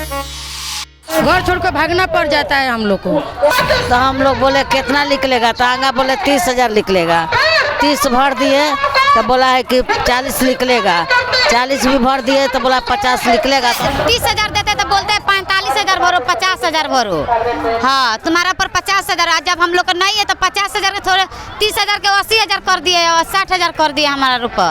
घर छोड़कर भागना पड़ जाता है हम लोग को। तो हम लोग बोले कितना निकलेगा, तो आगा बोले 30,000 निकलेगा। 30 भर दिए तो बोला है कि 40 निकलेगा। 40 भी भर दिए तो बोला 50 निकलेगा। 30,000 देते तो बोलते हैं 45,000 भरो, 50,000 भरो। हाँ, तुम्हारा पर 50,000, जब हम लोग का नहीं है तो 50,000 के थोड़े 30,000 के 80,000 कर दिए और 60,000 कर दिए हमारा रुपया।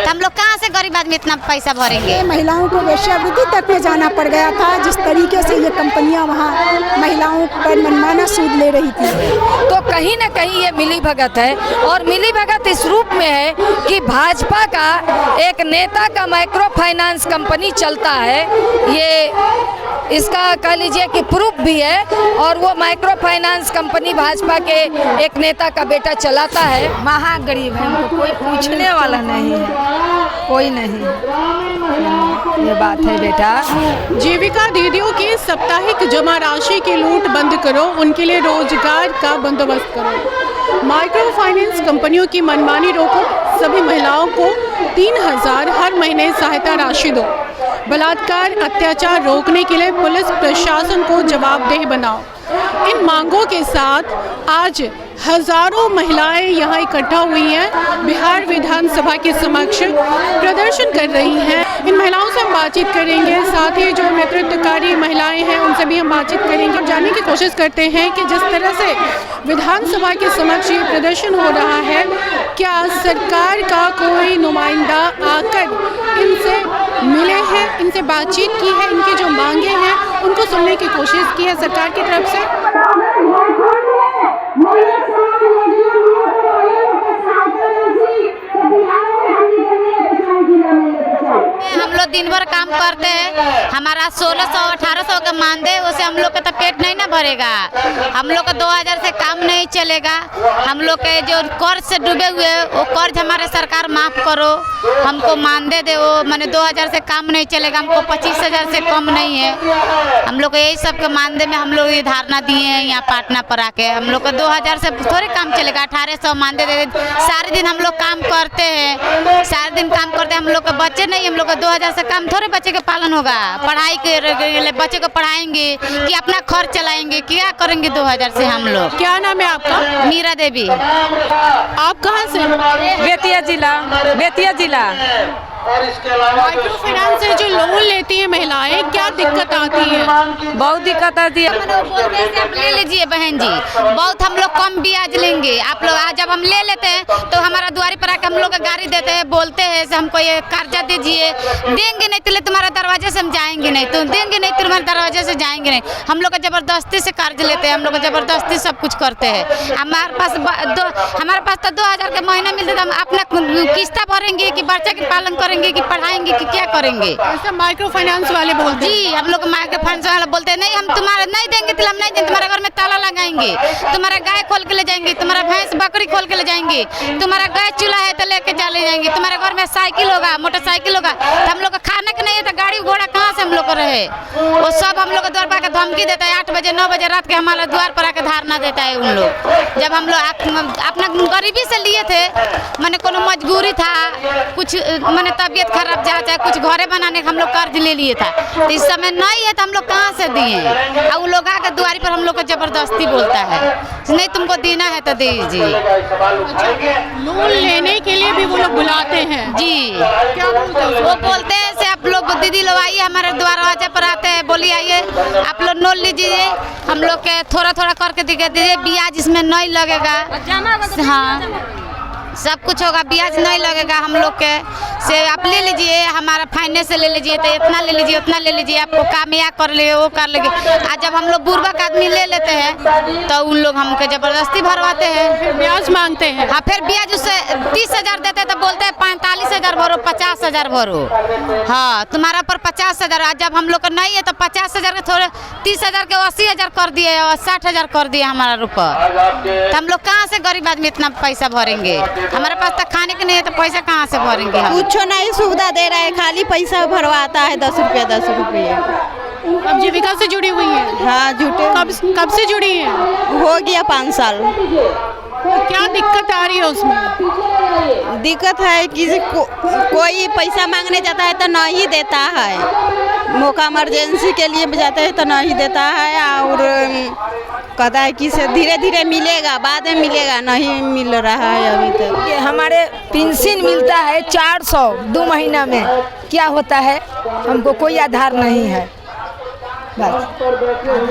तो हम लोग कहाँ से गरीब आदमी इतना पैसा भरेंगे। महिलाओं को वेश्यावृत्ति तक में जाना पड़ गया था, जिस तरीके से ये कंपनियां वहाँ महिलाओं पर मनमाना सूद ले रही थी। तो कहीं ना कहीं ये मिली भगत है, और मिली भगत इस रूप में है कि भाजपा का एक नेता का माइक्रो फाइनेंस कंपनी चलता है। ये इसका कह लीजिए कि प्रूफ भी है, और वो माइक्रो फाइनेंस कंपनी भाजपा के एक नेता का बेटा चलाता है। महागरीब है, हमको कोई पूछने वाला नहीं है, कोई नहीं। ये बात है बेटा। जीविका दीदियों की साप्ताहिक जमा राशि की लूट बंद करो, उनके लिए रोजगार का बंदोबस्त करो। माइक्रो फाइनेंस कंपनियों की मनमानी रोको, सभी महिलाओं को 3,000 हर महीने सहायता राशि दो। बलात्कार अत्याचार रोकने के लिए पुलिस प्रशासन को जवाबदेह बनाओ। इन मांगों के साथ आज हजारों महिलाएं यहाँ इकट्ठा हुई हैं, बिहार विधानसभा के समक्ष प्रदर्शन कर रही हैं। इन महिलाओं से हम बातचीत करेंगे, साथ ही जो नेतृत्वकारी महिलाएं हैं उनसे भी हम बातचीत करेंगे और जानने की कोशिश करते हैं कि जिस तरह से विधानसभा के समक्ष ये प्रदर्शन हो रहा है, क्या सरकार का कोई नुमाइंदा आकर इनसे मिले हैं, इनसे बातचीत की है, इनकी जो मांगे हैं उनको सुनने की कोशिश की है सरकार की तरफ से। हम लोग दिन भर काम करते हैं, हमारा 1600-1800 का मानदेय, उसे हम लोग का तो पेट नहीं ना भरेगा। हम लोग का 2,000 से काम नहीं चलेगा। हम लोग के जो कर्ज से डूबे हुए वो कर्ज हमारे सरकार माफ़ करो, हमको मानदेय दे। वो मैंने 2,000 से काम नहीं चलेगा, हमको 25,000 से कम नहीं है। हम लोग यही सब के मानदेय में हम लोग ये धारणा दिए हैं यहाँ पाटना पर आके। हम लोग का 2,000 से थोड़े काम चलेगा, 1800 मानदेय दे। सारे दिन हम लोग काम करते हैं, सारे दिन काम करते हैं। हम लोग का बच्चे नहीं, हम लोग का 2,000 से काम थोड़े बच्चे के पालन होगा। पढ़ाई के बच्चे को पढ़ाएंगे कि अपना खर्च चलाएंगे, क्या करेंगे 2,000 से हम लोग। क्या नाम है आपका? मीरा देवी। आप कहाँ से? बेतिया जिला। माइक्रो फाइनेंस से जो लोन लेती है महिलाएं, क्या दिक्कत आती है? बहुत दिक्कत आती है। आप ले लीजिए बहन जी, बहुत हम लोग कम ब्याज लेंगे। आप लोग जब हम ले लेते हैं तो हमारा द्वारी पर आकर हम लोग गाड़ी देते हैं, बोलते हैं से हमको ये कर्जा दीजिए, देंगे नहीं तो तुम्हारे दरवाजे से हम जाएंगे नहीं, तो देंगे नहीं तो तुम्हारे दरवाजे से जाएंगे नहीं। हम लोग का जबरदस्ती से कर्ज लेते हैं, हम लोग जबरदस्ती सब कुछ करते हैं। हमारे पास तो 2,000 का महीना मिलता है, हम अपना किस्ता भरेंगे कि बच्चा के पालन करेंगे कि पढ़ाएंगे कि क्या करेंगे। ऐसा माइक्रो फाइनेंस वाले बोलते हैं? जी, हम लोग माइक्रो फाइनेंस वाले बोलते हैं नहीं, हम तुम्हारा नहीं देंगे तो हम नहीं देंगे। तुम्हारे घर में ताला लगाएंगे, तुम्हारा गाय खोल के ले जाएंगे, तुम्हारा भैंस बकरी खोल के ले जाएंगे, तुम्हारा गाय चूल्हा है तो लेके जा ले जाएंगे, तुम्हारे घर में साइकिल होगा, मोटरसाइकिल होगा, तो हम लोग का खाने का नहीं है तो गाड़ी घोड़ा कहाँ से हम लोग को रहे। वो सब हम लोग द्वार पर आकर धमकी देता है। 8 बजे 9 बजे रात के हमारे द्वार पर आकर धारणा देता है उन लोग। जब हम लोग अपना गरीबी से लिए थे, मैंने कोनो मजबूरी था, कुछ मैंने तबीयत खराब जा चाहे कुछ घरे बनाने का हम लोग कर्ज ले लिए था, तो इस समय नहीं है तो हम लोग कहाँ से दिए। और वो लोग आकर द्वारी पर हम लोग को जबरदस्ती बोलता है नहीं तुमको देना है तो दीजिए। लोन लेने के लिए भी वो लोग बुलाते हैं? जी, क्या बोलते हैं? वो बोलते हैं से आप लोग दीदी लोग आइए हमारे दरवाजे पर आते हैं, बोलिए आइए आप लोग लोन लीजिए, हम लोग के थोड़ा थोड़ा करके दिखा दीजिए, ब्याज इसमें नहीं लगेगा। हाँ, सब कुछ होगा, ब्याज नहीं लगेगा हम लोग के से। आप ले लीजिए, हमारा फाइनेंस से ले लीजिए, तो इतना ले लीजिए उतना ले लीजिए, आपको काम या कर लीजिए वो कर लीजिए। आज जब हम लोग बुर्बक आदमी ले लेते हैं तो उन लोग हमको जबरदस्ती भरवाते हैं, फिर ब्याज मांगते हैं। हाँ, फिर ब्याज उससे 30,000 देते हैं तो बोलते हैं 45,000 भरो, 50,000 भरो। हाँ, तुम्हारा पर 50,000, आज जब हम लोग का नहीं है तो 50,000 के थोड़े 30,000 के 80,000 कर दिए और 60,000 कर दिए हमारा रुपया। तो हम लोग कहाँ से गरीब आदमी इतना पैसा भरेंगे? हमारे पास तो खाने के नहीं है तो पैसा कहाँ से भरेंगे हम? कुछ नहीं सुविधा दे रहा है, खाली पैसा भरवाता है 10 रुपये 10 रुपये। अब जीविका से जुड़ी हुई है? हाँ, झूठे। कब से जुड़ी है? हो गया 5 साल। क्या दिक्कत आ रही है उसमें? दिक्कत है कि कोई पैसा मांगने जाता है तो नहीं देता है, मौका इमरजेंसी के लिए जाते हैं तो नहीं देता है, और कहता है कि से धीरे धीरे मिलेगा, बाद में मिलेगा, नहीं मिल रहा है अभी तक। ये हमारे पेंशन मिलता है 400 2 महीना में, क्या होता है हमको कोई आधार नहीं है। बस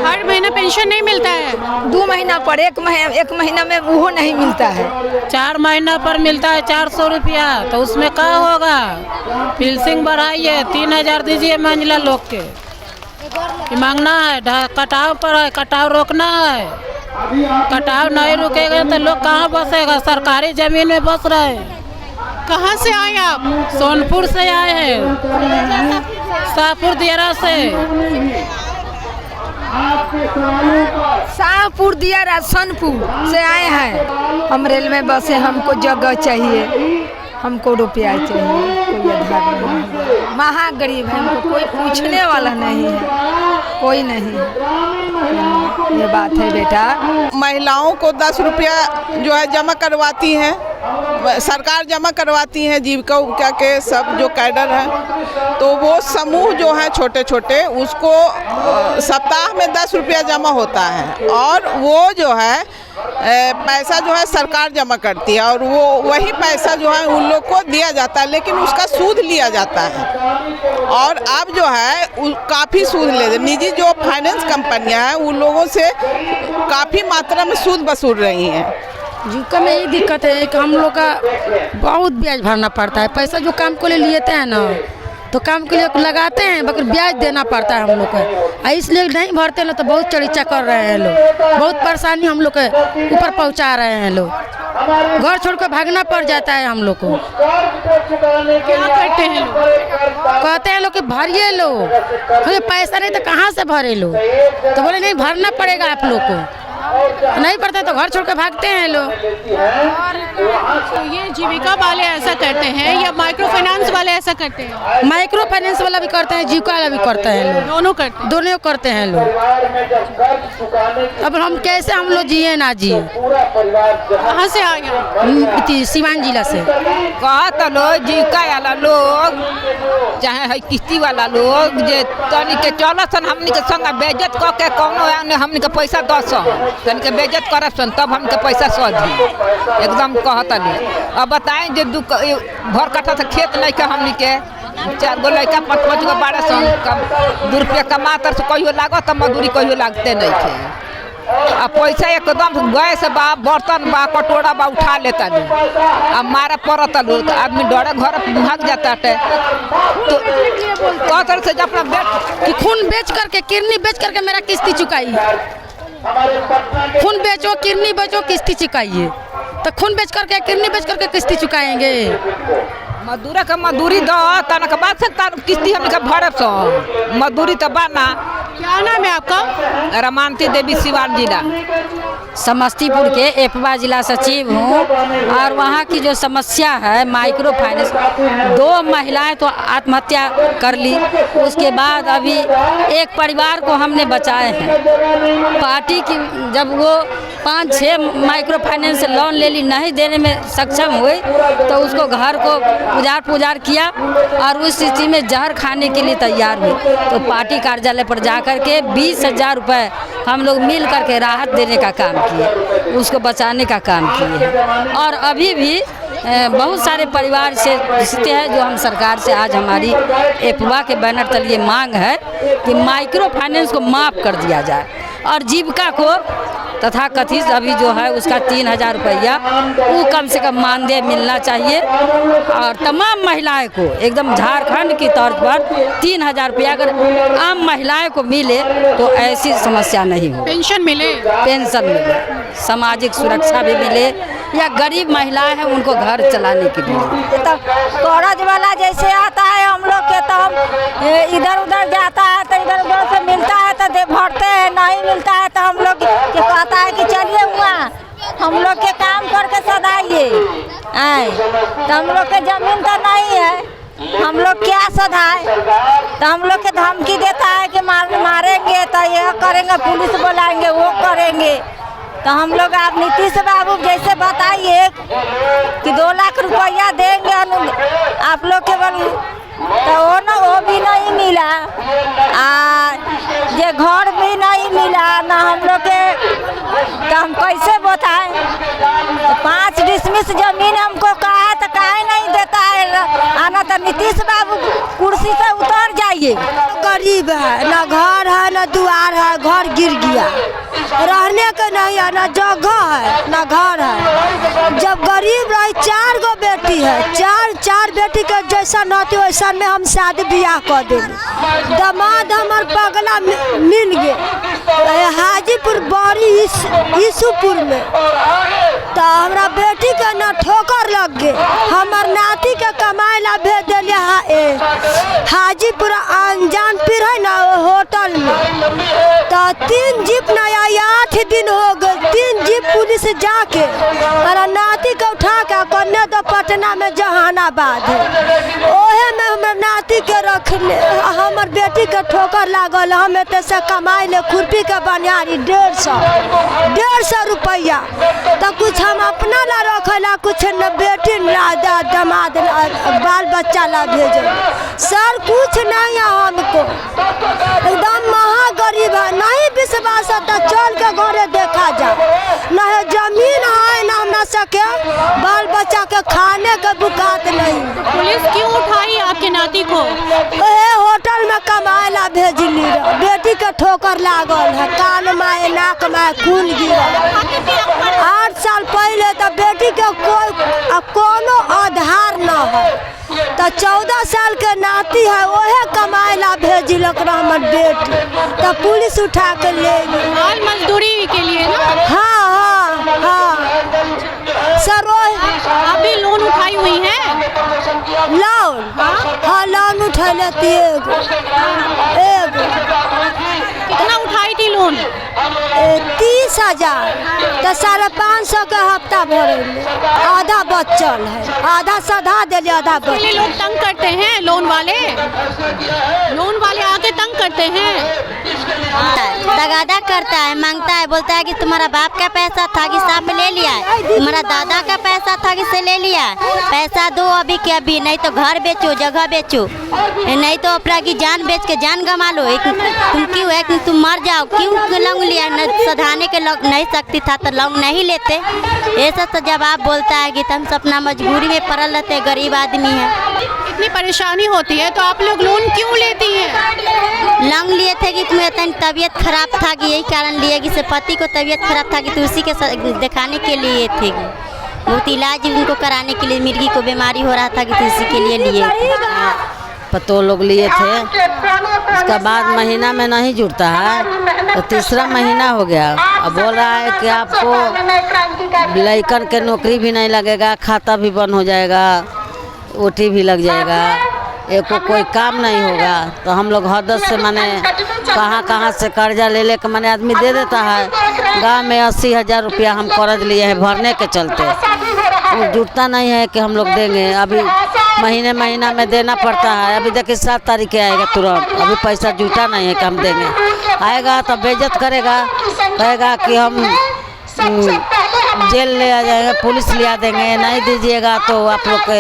हर महीना पेंशन नहीं मिलता है? 2 महीना पर, एक महीना में वो नहीं मिलता है। 4 महीना पर मिलता है 400 रुपया, तो उसमें क्या होगा? पेंशन बढ़ाइए, 3000 दीजिए महिला लोग के। कि मांगना है, कटाव पर है, कटाव रोकना है। कटाव नहीं रुकेगा तो लोग कहाँ बसेगा? सरकारी जमीन में बस रहे। कहाँ से आए आप? सोनपुर से आए हैं, शाहपुर दियारा से। शाहपुर दियारा सोनपुर से आए हैं। हम रेल में बसे, हमको जगह चाहिए, हमको रुपया चाहिए, कोई आधार नहीं है। महागरीब है, हमको कोई पूछने वाला नहीं है, कोई नहीं है। ये बात है बेटा। महिलाओं को 10 रुपया जो है जमा करवाती हैं, सरकार जमा करवाती हैं, जीविका उपका के सब जो कैडर है, तो वो समूह जो है छोटे छोटे, उसको सप्ताह में 10 रुपया जमा होता है, और वो जो है पैसा जो है सरकार जमा करती है, और वो वही पैसा जो है उन लोग को दिया जाता है, लेकिन उसका सूद लिया जाता है। और अब जो है काफ़ी सूद ले, निजी जो फाइनेंस कंपनियां हैं उन लोगों से काफ़ी मात्रा में सूद वसूल रही हैं। जीविका में यही दिक्कत है कि हम लोग का बहुत ब्याज भरना पड़ता है। पैसा जो काम को लिए लेते हैं ना, तो काम के लिए लगाते हैं, मगर ब्याज देना पड़ता है हम लोग को, इसलिए नहीं भरते ना, तो बहुत चढ़ीचा कर रहे हैं लोग, बहुत परेशानी हम लोग के ऊपर पहुंचा रहे हैं लोग। घर छोड़ कर भागना पड़ जाता है हम लोग को। क्या करते हैं लोग? कहते हैं लोग कि भरिए लो, हमें पैसा नहीं तो कहाँ से भरे लो, तो बोले नहीं भरना पड़ेगा आप लोग को, नहीं पड़ता तो घर छोड़ कर भागते हैं लोग। तो ये जीविका वाले ऐसा करते हैं या माइक्रो फाइनेंस वाले ऐसा करते हैं? माइक्रो फाइनेंस वाला भी करते हैं, जीविका वाला भी करते हैं लोग, दोनों करते हैं? दोनों करते हैं लोग। अब हम कैसे हम लोग जिए ना जिए। कहाँ से आए हैं? सिवान जिला से। कहता लोग जीविका वाला लोग चाहे है किस्ती वाला लोग जे तनी के चलसन हमनी के संग बेइज्जत क के कौनो हमनी के पैसा दस तनी के बेइज्जत करसन, तब हमके पैसा सधी एकदम कहता लोग। अब बताएं जे भर कट्ठा से खेत नहीं के हमनी के 4 गो लड़का 5-5 गो 1200 2 रुपया कमातर से कहियो लागत, मजदूरी कहियो लागते नहीं थे। आ पैसा एकदम गैस बा, बर्तन बा, कटोरा बा, उठा लेता लोग, अब मारा पड़ता लोग, आदमी डरे घर भाग जाता है। तो कहते से जब अपना कि खून बेच करके, किडनी बेच करके मेरा किस्ती चुकाइए, खून बेचो, किडनी बेचो, किस्ती चुकाइए। तो खून बेच करके, किडनी बेच करके किस्ती चुकाएंगे। मजदूर का मजदूरी दो तना के बाद से किस्ती हमने का भरे सो मजदूरी तो बाना। क्या नाम है आपका? रमानती देवी, सिवान जिला। समस्तीपुर के एपवा जिला सचिव हूँ, और वहाँ की जो समस्या है माइक्रो फाइनेंस, 2 महिलाएं तो आत्महत्या कर ली, उसके बाद अभी एक परिवार को हमने बचाए हैं। पार्टी की जब वो 5-6 माइक्रो फाइनेंस से लोन ले ली, नहीं देने में सक्षम हुई, तो उसको घर को पुजार किया, और उस स्थिति में जहर खाने के लिए तैयार हुई। तो पार्टी कार्यालय पर जाकर के 20,000 रुपये हम लोग मिल करके राहत देने का काम किए, उसको बचाने का काम किए। और अभी भी बहुत सारे परिवार से रिश्ते हैं जो हम सरकार से आज हमारी एपवा के बैनर तले मांग है कि माइक्रो फाइनेंस को माफ़ कर दिया जाए, और जीविका को तथा कथित अभी जो है उसका 3,000 रुपया वो कम से कम मानदेय मिलना चाहिए, और तमाम महिलाएं को एकदम झारखंड की तौर पर 3,000 रुपया अगर आम महिलाएं को मिले तो ऐसी समस्या नहीं हो। पेंशन मिले, पेंशन मिले, सामाजिक सुरक्षा भी मिले, या गरीब महिलाएं हैं उनको घर चलाने के लिए। तो कर्ज वाला जैसे आता है हम लोग के, तो हम इधर उधर जाता है तो इधर उधर से मिलता है तो भरते हैं, नहीं मिलता है तो हम लोग के कहता है कि चलिए हुआ हम लोग के काम करके सधाइए, तो हम लोग के जमीन तो नहीं है, हम लोग क्या सधाए। तो हम लोग के धमकी देता है कि मारेंगे, तो यह करेंगे, पुलिस बुलाएंगे, वो करेंगे, तो हम लोग आप नीतीश बाबू जैसे बताइए कि 2 लाख रुपया देंगे आप लोग के बल, तो वो भी नहीं मिला, ये घर भी नहीं मिला ना हम लोग के, तो हम कैसे बताएं? तो 5 डिसमिस जमीन हमको कहा तो काहे नहीं देता है आना, तो नीतीश बाबू कुर्सी से उतर जाइए। गरीब है, ना घर है ना द्वार है, घर गिर गया, रहने का नहीं है, ना जगह है ना घर है। जब गरीब रहे 4 गो बेटी है, चार बेटी के जैसा नाती वैसा में हम शादी ब्याह कर देंगे। दामाद हमार पगला मिल गए हाजीपुर बड़ी ईसूपुर में, तो हमारा बेटी के ना ठोकर लग गए, हमार नाती के कमाए ला भेज दिलिया हाजीपुर अनजान पीर है ना होटल में, तो 3 जीप नया 8 दिन हो गए, 3 जीप पुलिस जाके हमारा नाती के उठा के कन्या तो पटना में जहानाबाद है, ओहे में हमारे नाती के रखले, हमार बेटी के ठोकर लागल, हम एते से कमाई ले खुरपी के बनियारी 150 रुपया, तो कुछ हम अपना ला रखला, कुछ न बेटी ला दामाद बाल बच्चा ला भेजे। सर कुछ नहीं है हमको, एकदम महा गरीब है, नहीं विश्वास होता चल के घरे देखा जाए, न है जमीन है ना हमरा सके बाल बच्चा के खाने के बुकात नहीं। पुलिस क्यों उठाई आपके नाती को? होटल में कमाए ला भेजली, बेटी के ठोकर लागल है, कान माए नाक माए खून गिरल। 8 साल पहले तो बेटी के कोनो आधार न है, तो 14 साल के नाती है, वहे कमाए ला भेजिलक हमर बेटी, तो पुलिस उठा के ले गई। हाल मजदूरी के लिए ना? हाँ सर, अभी लोन उठाई हुई है? लोन? हाँ लोन उठा लेती है। कितना उठाई थी लोन? 30,000, तो 550 के हफ्ता भरे, आधा बचल है, आधा सधा दिले, आधा बचल। लोग तंग करते हैं, लोन वाले आके तंग करते हैं, तगादा करता है, मांगता है, बोलता है कि तुम्हारा बाप का पैसा था कि सांप ले लिया है, तुम्हारा दादा का पैसा था कि से ले लिया, पैसा दो अभी के अभी, नहीं तो घर बेचो, जगह बेचो, नहीं तो अपना की जान बेच के जान गंवा लो। तुम क्यों है कि तुम मर जाओ, क्यों लौंग लिया? सधाने के नहीं सकती था तो लौंग नहीं लेते, ऐसा तो जवाब बोलता है कि तुम अपना मजबूरी में पड़ल रहते, गरीब आदमी है। इतनी परेशानी होती है तो आप लोग लोन क्यों लेती हैं? लौंग लिए थे कि तुम्हें तबीयत खराब था कि यही कारण लिए कि से पति को तबीयत खराब था कि तो उसी के दिखाने के लिए थे, बहुत इलाज उनको कराने के लिए, मिर्गी को बीमारी हो रहा था कि तो उसी के लिए लिए पतो लोग लिए थे। उसका बाद महीना में नहीं जुड़ता है, तो 3रा महीना हो गया। अब बोल रहा है कि आपको लड़कन के नौकरी भी नहीं लगेगा, खाता भी बंद हो जाएगा, ओटी भी लग जाएगा, एको कोई काम नहीं होगा। तो हम लोग हद से माने कहाँ से कर्जा ले के माने आदमी दे देता है। गांव में 80,000 रुपया हम कर्ज लिए हैं भरने के चलते, वो जुटता नहीं है कि हम लोग देंगे। अभी महीना में देना पड़ता है। अभी देखिए 7 तारीख के आएगा तुरंत, अभी पैसा जुटा नहीं है कि हम देंगे। आएगा तो बेइज्जत करेगा, कहेगा कि हम जेल ले आ जाएंगे, पुलिस ले आ देंगे, नहीं दीजिएगा तो आप लोग के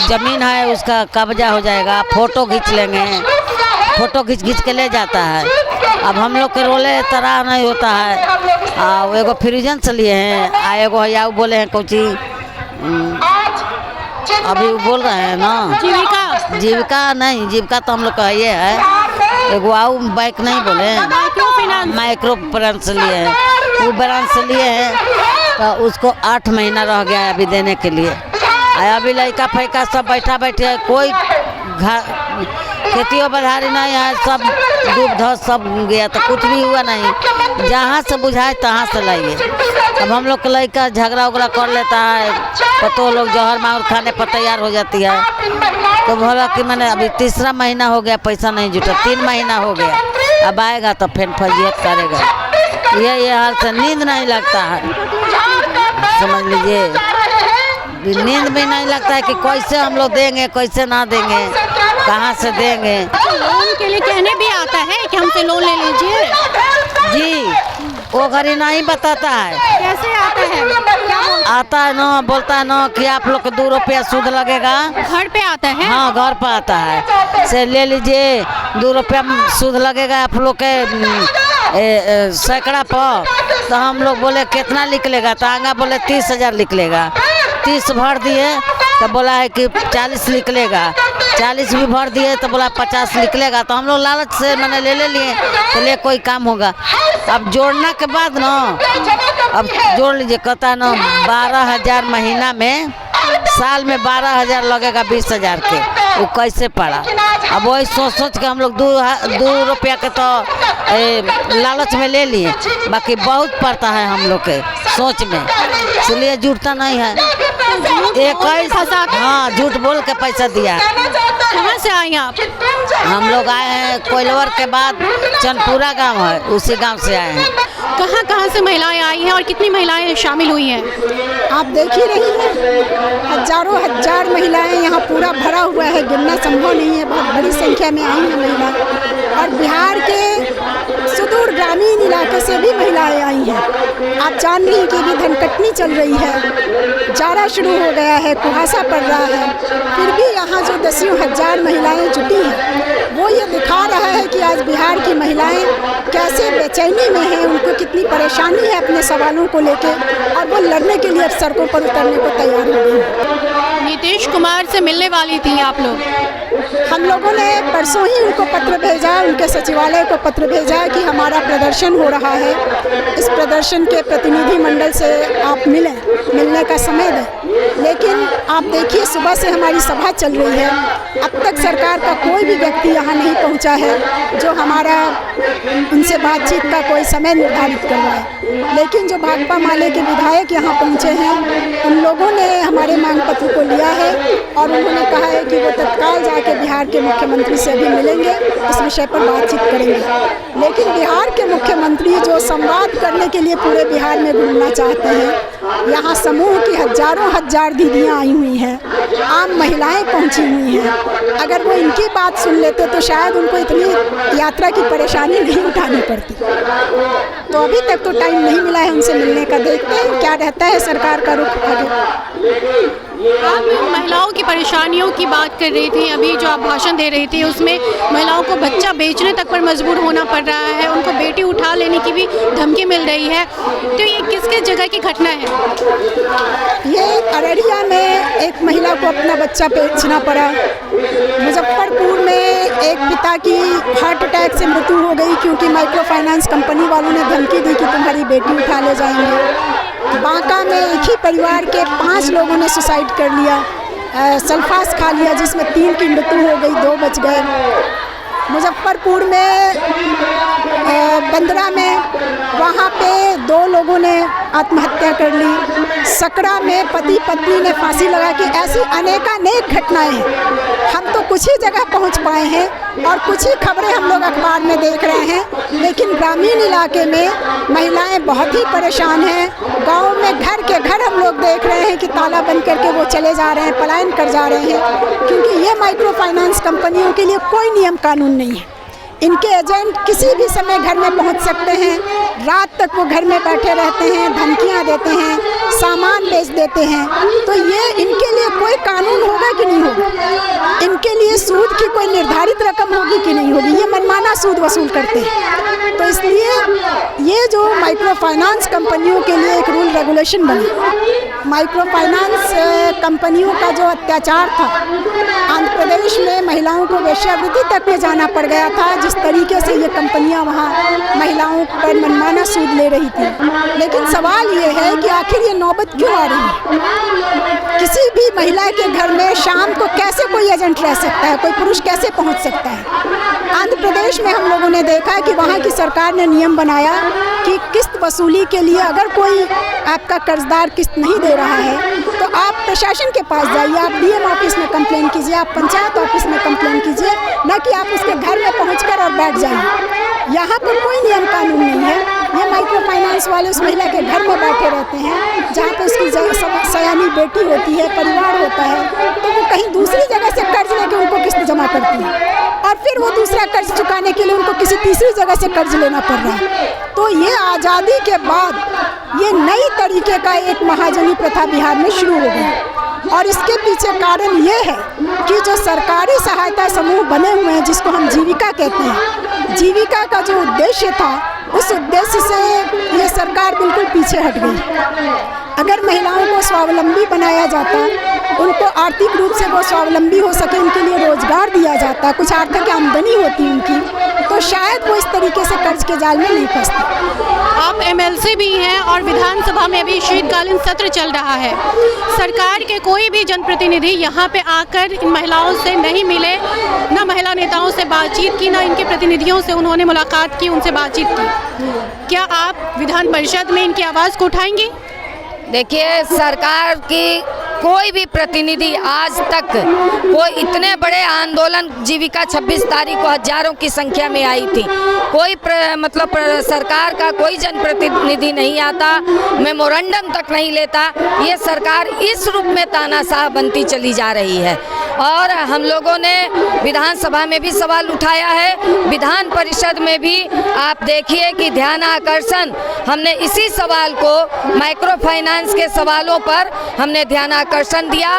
ज़मीन है उसका कब्जा हो जाएगा, फ़ोटो खींच लेंगे, फ़ोटो खींच के ले जाता है। अब हम लोग के रोले तरह नहीं होता है। एगो फ्रीजन से लिए हैं, एगो या बोले हैं कोची, अभी बोल रहे हैं ना जीविका नहीं, जीविका तो हम लोग का ये है। एगो आऊ बाइक नहीं बोले, माइक्रो फाइनेंस लिए हैं, वो ब्रांच लिए हैं, तो उसको 8 महीना रह गया है अभी देने के लिए। अभी लड़का फैका सब बैठे है, कोई खेतियों बधारी नहीं है, सब डूब धस सब गया, तो कुछ भी हुआ नहीं। जहाँ से बुझाए तहाँ से लाइए। अब हम लोग का लड़का झगड़ा उगड़ा कर लेता है, पतो लोग जहर मार खाने पर तैयार हो जाती है। तो बोला कि मैंने अभी 3रा महीना हो गया, पैसा नहीं जुटा, 3 महीना हो गया, अब आएगा तो फिर फजीयत करेगा। ये हाल से नींद नहीं लगता है, समझ लीजिए। नींद भी नहीं लगता है कि कैसे हम लोग देंगे, कैसे ना देंगे, कहाँ से देंगे। लोन के लिए कहने भी आता है कि हमसे लोन ले लीजिए। जी वो घड़ी नहीं बताता है। कैसे आता है? क्या आता है ना, बोलता है ना कि आप लोग को 2 रुपया सूद लगेगा। घर पे आता है? हाँ, घर पर आता है, से ले लीजिए 2 रुपया सूद लगेगा आप लोग के सैकड़ा पर। तो हम लोग बोले कितना निकलेगा, तो आगा बोले 30,000 निकलेगा। 30 भर दिए तो बोला है कि 40 निकलेगा। 40 भी भर दिए तो बोला 50 निकलेगा। तो हम लोग लालच से मैंने ले लिए, तो ले कोई काम होगा। अब जोड़ने के बाद ना, अब जोड़ लीजिए, कहता है ना 12,000 महीना में, साल में 12,000 लगेगा 20,000 के। वो कैसे पड़ा? अब वही सोच के हम लोग 2 रुपया के तो लालच में ले लिए, बाकी बहुत पड़ता है हम लोग के सोच में, इसलिए जुड़ता नहीं है। हाँ, झूठ बोल के पैसा दिया। कहाँ से आए आप? हम लोग आए हैं कोइलवर के बाद चनपुरा गांव है, उसी गांव से आए हैं। कहाँ से महिलाएं आई हैं और कितनी महिलाएं शामिल हुई हैं? आप देख ही रही हैं, हजारों हजार महिलाएं यहाँ पूरा भरा हुआ है, गिनना संभव नहीं है। बहुत बड़ी संख्या में आई हैं महिला, और बिहार के सुदूर ग्रामीण इलाके से भी महिलाएं आई हैं। आप जान रही हैं कि भी धनकटनी चल रही है, जाड़ा शुरू हो गया है, कुहासा पड़ रहा है, फिर भी यहाँ जो दसियों हजार महिलाएं जुटी हैं, वो ये दिखा रहा है कि आज बिहार की महिलाएं कैसे बेचैनी में हैं, उनको कितनी परेशानी है अपने सवालों को लेके, और वो लड़ने के लिए अब सड़कों पर उतरने को तैयार हो गई। नीतीश कुमार से मिलने वाली थी आप लोग? हम लोगों ने परसों ही उनको पत्र भेजा, उनके सचिवालय को पत्र भेजा कि हमारा प्रदर्शन हो रहा है, इस प्रदर्शन के प्रतिनिधि मंडल से आप मिलने का समय दें। लेकिन आप देखिए, सुबह से हमारी सभा चल रही है, अब तक सरकार का कोई भी व्यक्ति यहाँ नहीं पहुँचा है जो हमारा उनसे बातचीत का कोई समय निर्धारित कर रहा है। लेकिन जो भाकपा माले के विधायक यहाँ पहुँचे हैं, उन लोगों ने हमारे मांग पत्र को लिया है और उन्होंने कहा है कि वो तत्काल जाके बिहार के मुख्यमंत्री से भी मिलेंगे, इस विषय पर बातचीत करेंगे। लेकिन बिहार के मुख्यमंत्री जो संवाद करने के लिए पूरे बिहार में घूमना चाहते हैं, यहाँ समूह की हजारों हजार दीदियाँ आई हुई हैं, आम महिलाएं पहुँची हुई हैं। अगर वो इनकी बात सुन लेते तो शायद उनको इतनी यात्रा की परेशानी नहीं उठानी पड़ती। तो अभी तक तो टाइम नहीं मिला है उनसे मिलने का, देखते हैं क्या रहता है सरकार का रुख आगे। आप महिलाओं की परेशानियों की बात कर रही थी, अभी जो आप भाषण दे रही थी उसमें महिलाओं को बच्चा बेचने तक पर मजबूर होना पड़ रहा है, उनको बेटी उठा लेने की भी धमकी मिल रही है, तो ये किसके जगह की घटना है? ये अररिया में एक महिला को अपना बच्चा बेचना पड़ा। मुजफ्फरपुर में एक पिता की हार्ट अटैक से मृत्यु हो गई क्योंकि माइक्रो फाइनेंस कंपनी वालों ने धमकी दी कि तुम्हारी बेटी उठा ले जाएंगे। बांका में एक ही परिवार के 5 लोगों ने सुसाइड कर लिया, सल्फास खा लिया, जिसमें 3 की मृत्यु हो गई, 2 बच गए। मुजफ्फरपुर में बंदरा में वहाँ पे 2 लोगों ने आत्महत्या कर ली। सकरा में पति पत्नी ने फांसी लगा के, ऐसी अनेकानेक घटनाएं हैं। हम तो कुछ ही जगह पहुँच पाए हैं और कुछ ही खबरें हम लोग अखबार में देख रहे हैं, लेकिन ग्रामीण इलाके में महिलाएं बहुत ही परेशान हैं। गाँव में घर के घर हम लोग देख रहे हैं कि ताला बंद करके वो चले जा रहे हैं, पलायन कर जा रहे हैं, क्योंकि ये माइक्रो फाइनेंस कंपनियों के लिए कोई नियम कानून नहीं है। इनके एजेंट किसी भी समय घर में पहुंच सकते हैं, रात तक वो घर में बैठे रहते हैं, धमकियां देते हैं, सामान बेच देते हैं। तो ये इनके लिए कोई कानून होगा कि नहीं होगा? इनके लिए सूद की कोई निर्धारित रकम होगी कि नहीं होगी? ये मनमाना सूद वसूल करते हैं। तो इसलिए ये जो माइक्रो फाइनेंस कंपनियों के लिए एक रूल रेगुलेशन बनी, माइक्रो फाइनेंस कंपनियों का जो अत्याचार था, आंध्र प्रदेश में महिलाओं को वेश्यावृत्ति तक में जाना पड़ गया था, जिस तरीके से ये कंपनियां वहाँ महिलाओं पर मनमाना सूद ले रही थी। लेकिन सवाल ये है कि आखिर ये नौबत क्यों आ रही है? किसी भी महिला के घर में शाम को कैसे कोई एजेंट रह सकता है, कोई पुरुष कैसे पहुँच सकता है? आंध्र प्रदेश में हम लोगों ने देखा कि वहाँ की सरकार ने नियम बनाया कि किस्त वसूली के लिए अगर कोई आपका कर्जदार किस्त नहीं दे रहा है तो आप प्रशासन के पास जाइए, आप डीएम ऑफिस में कंप्लेन कीजिए, आप पंचायत ऑफिस में कंप्लेन कीजिए, न कि आप उसके घर में पहुंचकर और बैठ जाइए। यहाँ पर कोई नियम कानून नहीं है। ये माइक्रो फाइनेंस वाले उस महिला के घर में बैठे रहते हैं जहाँ पे उसकी सयानी बेटी होती है, परिवार होता है, तो वो कहीं दूसरी जगह से कर्ज लेके उनको किस्त जमा करती है और फिर वो दूसरा कर्ज चुकाने के लिए उनको किसी तीसरी जगह से कर्ज लेना पड़ रहा है। तो ये आज़ादी के बाद ये नई तरीके का एक महाजनी प्रथा बिहार में शुरू हो गई और इसके पीछे कारण ये है कि जो सरकारी सहायता समूह बने हुए हैं जिसको हम जीविका कहते हैं, जीविका का जो उद्देश्य था उस उद्देश्य से ये सरकार बिल्कुल पीछे हट गई। अगर महिलाओं को स्वावलंबी बनाया जाता, उनको आर्थिक रूप से वो स्वावलंबी हो सके, उनके लिए रोजगार दिया जाता, कुछ आर्थिक आमदनी होती उनकी, तो शायद वो इस तरीके से कर्ज के जाल में नहीं फंसते। आप एमएलसी भी हैं और विधानसभा में अभी शीतकालीन सत्र चल रहा है। सरकार के कोई भी जनप्रतिनिधि यहाँ पे आकर इन महिलाओं से नहीं मिले, ना महिला नेताओं से बातचीत की, ना इनके प्रतिनिधियों से उन्होंने मुलाकात की, उनसे बातचीत की। क्या आप विधान परिषद में इनकी आवाज़ को उठाएंगी? देखिए, सरकार की कोई भी प्रतिनिधि आज तक कोई इतने बड़े आंदोलन जीविका 26 तारीख को हजारों की संख्या में आई थी, कोई सरकार का कोई जनप्रतिनिधि नहीं आता, मेमोरेंडम तक नहीं लेता। ये सरकार इस रूप में तानाशाह बनती चली जा रही है और हम लोगों ने विधानसभा में भी सवाल उठाया है, विधान परिषद में भी आप देखिए कि ध्यान आकर्षण हमने इसी सवाल को माइक्रो फाइनेंस के सवालों पर हमने ध्यान आकर्षण दिया।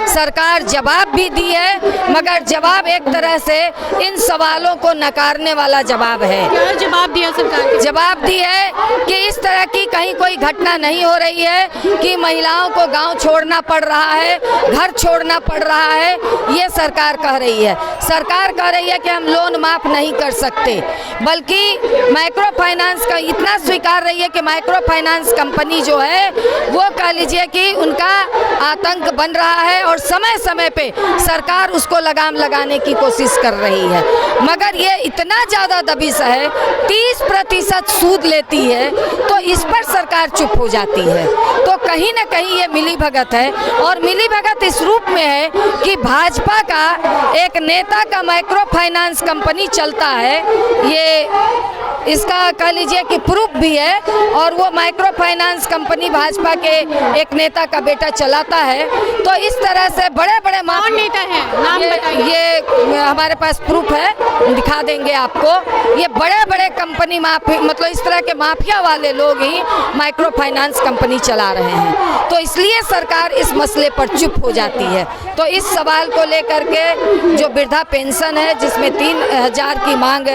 सरकार जवाब भी दी है मगर जवाब एक तरह से इन सवालों को नकारने वाला जवाब है। क्या जवाब दिया सरकार? जवाब दी है कि इस तरह की कहीं कोई घटना नहीं हो रही है कि महिलाओं को गांव छोड़ना पड़ रहा है, घर छोड़ना पड़ रहा है। ये सरकार कह रही है। सरकार कह रही है कि हम लोन माफ नहीं कर सकते, बल्कि माइक्रो फाइनेंस का इतना स्वीकार रही है कि माइक्रो फाइनेंस कंपनी जो है वो कह लीजिए कि उनका आतंक बन रहा है और समय समय पे सरकार उसको लगाम लगाने की कोशिश कर रही है। मगर ये इतना ज़्यादा दबिश है, 30% सूद लेती है, तो इस पर सरकार चुप हो जाती है। तो कहीं ना कहीं ये मिलीभगत है और मिलीभगत इस रूप में है कि भाजपा का एक नेता का माइक्रो फाइनेंस कंपनी चलता है, ये इसका कह लीजिए कि प्रूफ भी है और वो माइक्रो फाइनेंस कंपनी भाजपा के एक नेता का बेटा चलाता है। तो इस तरह से बड़े बड़े नेता है, नाम बताइए। ये हमारे पास प्रूफ है, दिखा देंगे आपको। ये बड़े बड़े कंपनी मतलब इस तरह के माफिया वाले लोग ही माइक्रो फाइनेंस कंपनी चला रहे हैं। तो इसलिए सरकार इस मसले पर चुप हो जाती है। तो इस सवाल को लेकर के जो वृद्धा पेंशन है जिसमें 3000 की मांग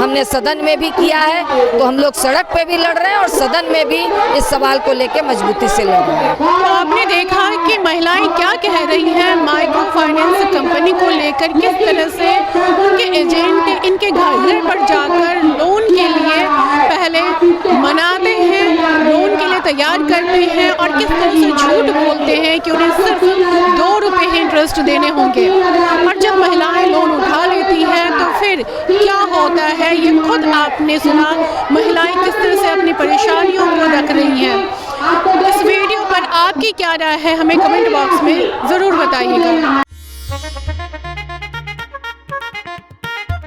हमने सदन में भी किया है, तो हम लोग सड़क पे भी लड़ रहे हैं और सदन में भी इस सवाल को लेकर मजबूती से लड़ रहे हैं। तो आपने देखा कि महिलाएं क्या कह रही हैं माइक्रो फाइनेंस कंपनी को लेकर, किस तरह से उनके एजेंट इनके घर पर जाकर लोन के लिए पहले मनाते हैं, लोन के लिए तैयार करते हैं और किस तरह से झूठ बोलते हैं कि उन्हें सिर्फ 2 रुपये ही इंटरेस्ट देने होंगे। और जब महिलाएं लोन उठा लेती हैं तो फिर क्या होता है, ये खुद आपने सुना, महिलाएं किस तरह से अपनी परेशानियों को रख रही हैं। इस वीडियो पर आपकी क्या राय है, हमें कमेंट बॉक्स में ज़रूर बताइएगा।